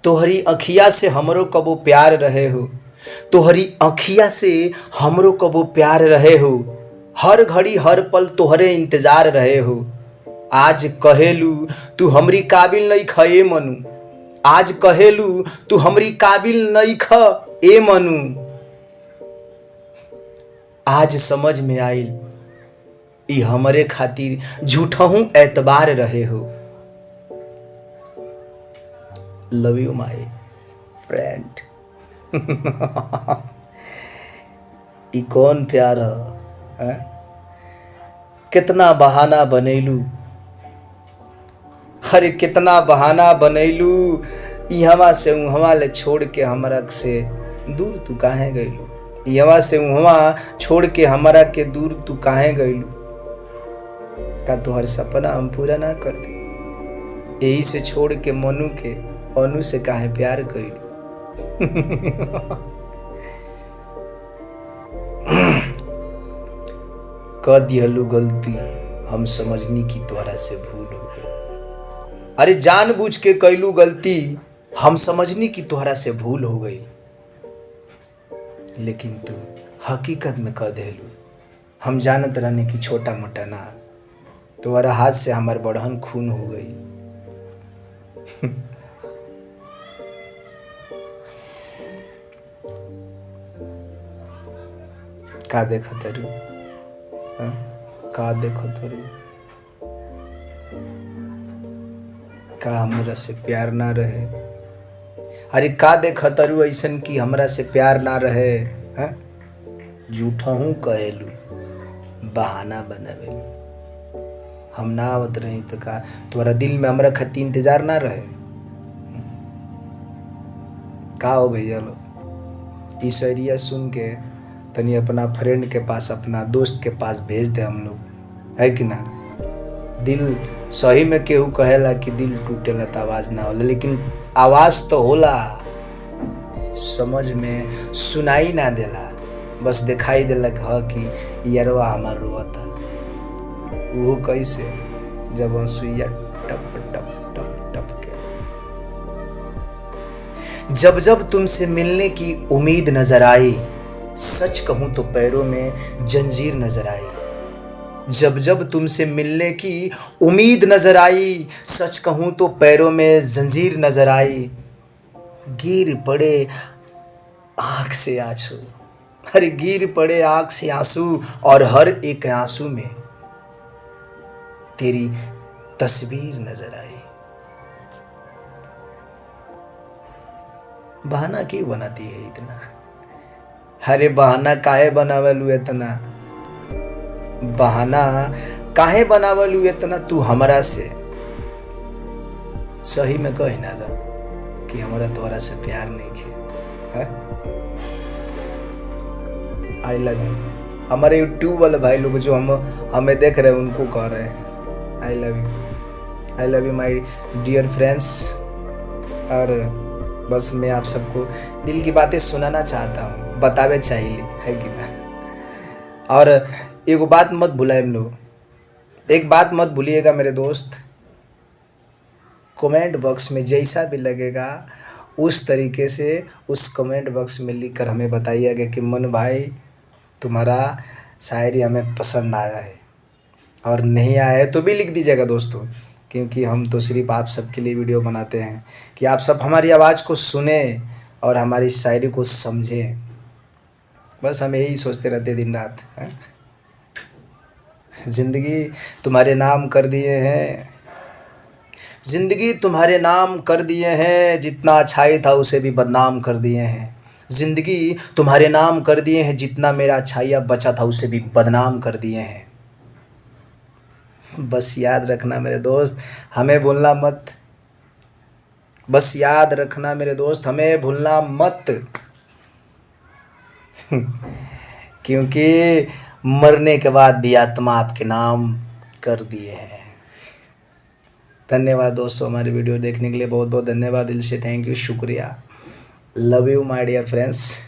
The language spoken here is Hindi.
तोहरी अखिया से हमरो कबो प्यार रहे हो, तोहरी अखिया से हमरो कबो प्यार रहे हो, हर घड़ी हर पल तोहरे इंतजार रहे हो। आज कहेलू तू हमरी काबिल नहीं ख ए मनु, आज कहेलू तू हमरी काबिल नहीं ख ए मनु। आज समझ में आइल ई हमरे खातिर झूठहू एतबार रहे हो। Love you my friend. ई कौन प्यार है? कितना बहाना बनैलू, अरे कितना बहाना बनैलू, इहवा से उहवा ले छोड़ के हमरा से दूर तू काहे गइलू, इहवा से उहवा छोड़ के हमरा के दूर तू काहे गइलू। का तोहर सपना हम पूरा ना कर दे, यही से छोड़ के मनु के अनु से काहे प्यार कइलू। क दिहलू गलती, हम समझनी की तोहरा से भूल हो गई। अरे जानबूझ के कइलू गलती, हम समझनी की तोहरा से भूल हो गई, लेकिन तू हकीकत में कह देलू। हम जानत रहने की छोटा मोटा ना, तुम्हारा हाथ से हमार बढ़न खून हो गई। का देखो तरू, का देखो तरू, का हमरा से प्यार ना रहे। अरे का देखो तरू ऐसन की हमरा से प्यार ना रहे। झूठहू कहेलू, बहाना बनावेलू। हम ना आवत रही तो का तुम्हारा दिल में हमरा खती इंतजार ना रहे। का हो भैया लो, इस एरिया सुन के तनी अपना फ्रेंड के पास, अपना दोस्त के पास भेज दे हम लोग, है कि ना। दिल सही में केहू कहेला कि दिल टूटेला तो आवाज ना होला, लेकिन आवाज तो होला, समझ में सुनाई ना देला, बस दिखाई देला कि यारवा हमार रोता। वो कैसे, जब सुइया टप टप टप टप के। जब जब तुमसे मिलने की उम्मीद नजर आई, सच कहूं तो पैरों में जंजीर नजर आई। जब जब तुमसे मिलने की उम्मीद नजर आई, सच कहूं तो पैरों में जंजीर नजर आई। गिर पड़े आंख से आंसू, अरे गिर पड़े आंख से आंसू, और हर एक आंसू में तेरी तस्वीर नजर आई। बहाना क्यों बनाती है इतना? अरे बहाना काहे बनावलू इतना, बहाना काहे बनावलू इतना तू हमरा से? सही में कही ना दा कि हमरा तोरा से प्यार नहीं किया। आई लव यू। हमारे यूट्यूब वाले भाई लोग जो हमें देख रहे हैं उनको कह रहे हैं I love you, I love you my dear friends. और बस मैं आप सबको दिल की बातें सुनाना चाहता हूँ, बतावे चाहिए, है कि ना। और एक बात मत भूलाए हम लोग, एक बात मत भूलिएगा मेरे दोस्त, कमेंट बॉक्स में जैसा भी लगेगा उस तरीके से उस कमेंट बॉक्स में लिख कर हमें बताइएगा कि मनु भाई तुम्हारा शायरी हमें पसंद आया है, और नहीं आया है तो भी लिख दीजिएगा दोस्तों, क्योंकि हम तो सिर्फ आप सबके लिए वीडियो बनाते हैं कि आप सब हमारी आवाज़ को सुने और हमारी शायरी को समझें। बस हम यही सोचते रहते दिन रात। ज़िंदगी तुम्हारे नाम कर दिए हैं, ज़िंदगी तुम्हारे नाम कर दिए हैं, जितना अच्छाई था उसे भी बदनाम कर दिए हैं। ज़िंदगी तुम्हारे नाम कर दिए हैं, जितना मेरा अच्छाइयाँ बचा था उसे भी बदनाम कर दिए हैं। बस याद रखना मेरे दोस्त, हमें भूलना मत, बस याद रखना मेरे दोस्त, हमें भूलना मत। क्योंकि मरने के बाद भी आत्मा आपके नाम कर दिए हैं। धन्यवाद दोस्तों, हमारी वीडियो देखने के लिए बहुत बहुत धन्यवाद, दिल से थैंक यू, शुक्रिया। Love you my dear friends.